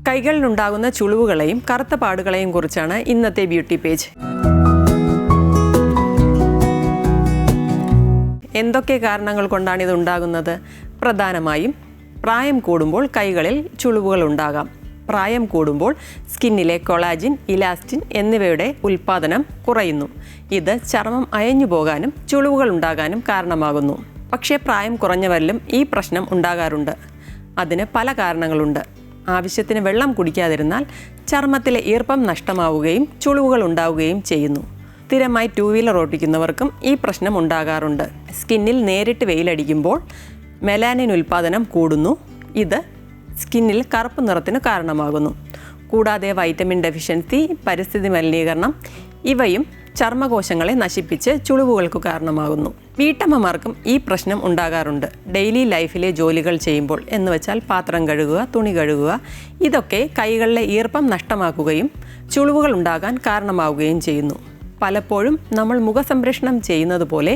കൈകളിലുണ്ടാകുന്ന ചുളിവുകളെയും കറുത്ത പാടുകളെയും കുറിച്ചാണ് ഇന്നത്തെ ബ്യൂട്ടി പേജ്. എന്തൊക്കെ കാരണങ്ങൾ കൊണ്ടാണ് ഇത് ഉണ്ടാകുന്നത്? പ്രധാനമായും പ്രായം കൂടുമ്പോൾ കൈകളിൽ ചുളിവുകൾ ഉണ്ടാകാം. പ്രായം കൂടുമ്പോൾ സ്കിന്നിലെ കൊളാജിൻ, ഇലാസ്റ്റിൻ എന്നിവയുടെ ഉൽപ്പാദനം കുറയുന്നു. ഇത് ചർമ്മം അയഞ്ഞു പോകാനും ചുളിവുകൾ ഉണ്ടാകാനും കാരണമാകുന്നു. പക്ഷേ പ്രായം കുറഞ്ഞവരിലും ഈ പ്രശ്നം ഉണ്ടാകാറുണ്ട്. അതിന് പല കാരണങ്ങളുണ്ട്. ആവശ്യത്തിന് വെള്ളം കുടിക്കാതിരുന്നാൽ ചർമ്മത്തിലെ ഈർപ്പം നഷ്ടമാവുകയും ചുളിവുകൾ ഉണ്ടാവുകയും ചെയ്യുന്നു. സ്ഥിരമായി 2 വീലർ ഓടിക്കുന്നവർക്കും ഈ പ്രശ്നം ഉണ്ടാകാറുണ്ട്. സ്കിന്നിൽ നേരിട്ട് വെയിലടിക്കുമ്പോൾ മെലാനിൻ ഉൽപ്പാദനം കൂടുന്നു. ഇത് സ്കിന്നിൽ കറുപ്പ് നിറത്തിന് കാരണമാകുന്നു. കൂടാതെ വൈറ്റമിൻ ഡെഫിഷ്യൻസി, പരിസ്ഥിതി മലിനീകരണം ഇവയും ചർമ്മകോശങ്ങളെ നശിപ്പിച്ച് ചുളിവുകൾക്ക് കാരണമാകുന്നു. വീട്ടമ്മമാർക്കും ഈ പ്രശ്നം ഉണ്ടാകാറുണ്ട്. ഡെയിലി ലൈഫിലെ ജോലികൾ ചെയ്യുമ്പോൾ, എന്ന് വെച്ചാൽ പാത്രം കഴുകുക, തുണി കഴുകുക, ഇതൊക്കെ കൈകളിലെ ഈർപ്പം നഷ്ടമാക്കുകയും ചുളിവുകൾ ഉണ്ടാകാൻ കാരണമാവുകയും ചെയ്യുന്നു. പലപ്പോഴും നമ്മൾ മുഖസംരക്ഷണം ചെയ്യുന്നത് പോലെ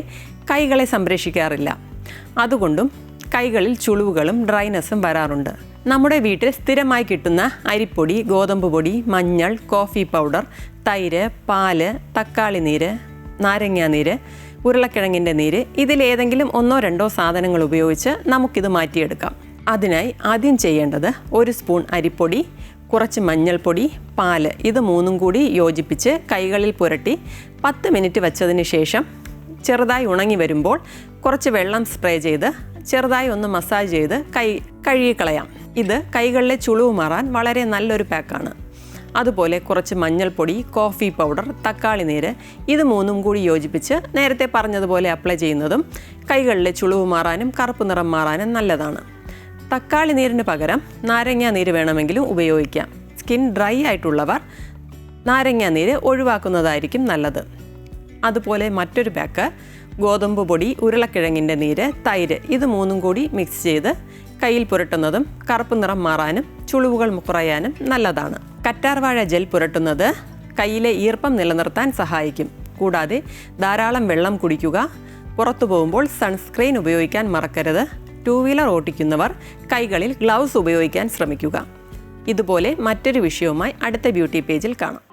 കൈകളെ സംരക്ഷിക്കാറില്ല. അതുകൊണ്ടും കൈകളിൽ ചുളിവുകളും ഡ്രൈനെസ്സും വരാറുണ്ട്. നമ്മുടെ വീട്ടിൽ സ്ഥിരമായി കിട്ടുന്ന അരിപ്പൊടി, ഗോതമ്പ് പൊടി, മഞ്ഞൾ, കോഫി പൗഡർ, തൈര്, പാല്, തക്കാളി നീര്, നാരങ്ങാനീര്, ഉരുളക്കിഴങ്ങിൻ്റെ നീര്, ഇതിലേതെങ്കിലും 1-2 സാധനങ്ങൾ ഉപയോഗിച്ച് നമുക്കിത് മാറ്റിയെടുക്കാം. അതിനായി ആദ്യം ചെയ്യേണ്ടത് 1 സ്പൂൺ അരിപ്പൊടി, കുറച്ച് മഞ്ഞൾപ്പൊടി, പാല്, ഇത് 3ഉം കൂടി യോജിപ്പിച്ച് കൈകളിൽ പുരട്ടി 10 മിനിറ്റ് വച്ചതിന് ശേഷം ചെറുതായി ഉണങ്ങി വരുമ്പോൾ കുറച്ച് വെള്ളം സ്പ്രേ ചെയ്ത് ചെറുതായി ഒന്ന് മസാജ് ചെയ്ത് കഴുകിക്കളയാം. ഇത് കൈകളിലെ ചുളിവ് മാറാൻ വളരെ നല്ലൊരു പാക്കാണ്. അതുപോലെ കുറച്ച് മഞ്ഞൾപ്പൊടി, കോഫി പൗഡർ, തക്കാളി നീര്, ഇത് 3ഉം കൂടി യോജിപ്പിച്ച് നേരത്തെ പറഞ്ഞതുപോലെ അപ്ലൈ ചെയ്യുന്നതും കൈകളിലെ ചുളിവ് മാറാനും കറുപ്പ് നിറം മാറാനും നല്ലതാണ്. തക്കാളി നീരിന് പകരം നാരങ്ങാ നീര് വേണമെങ്കിലും ഉപയോഗിക്കാം. സ്കിൻ ഡ്രൈ ആയിട്ടുള്ളവർ നാരങ്ങാ നീര് ഒഴിവാക്കുന്നതായിരിക്കും നല്ലത്. അതുപോലെ മറ്റൊരു പാക്ക് ഗോതമ്പ് പൊടി, ഉരുളക്കിഴങ്ങിൻ്റെ നീര്, തൈര്, ഇത് 3ഉം കൂടി മിക്സ് ചെയ്ത് കയ്യിൽ പുരട്ടുന്നതും കറുപ്പ് നിറം മാറാനും ചുളിവുകൾ കുറയാനും നല്ലതാണ്. കറ്റാർവാഴ ജെൽ പുരട്ടുന്നത് കയ്യിലെ ഈർപ്പം നിലനിർത്താൻ സഹായിക്കും. കൂടാതെ ധാരാളം വെള്ളം കുടിക്കുക. പുറത്തു പോകുമ്പോൾ സൺസ്ക്രീൻ ഉപയോഗിക്കാൻ മറക്കരുത്. 2 വീലർ ഓടിക്കുന്നവർ കൈകളിൽ ഗ്ലൗസ് ഉപയോഗിക്കാൻ ശ്രമിക്കുക. ഇതുപോലെ മറ്റൊരു വിഷയവുമായി അടുത്ത ബ്യൂട്ടി പേജിൽ കാണാം.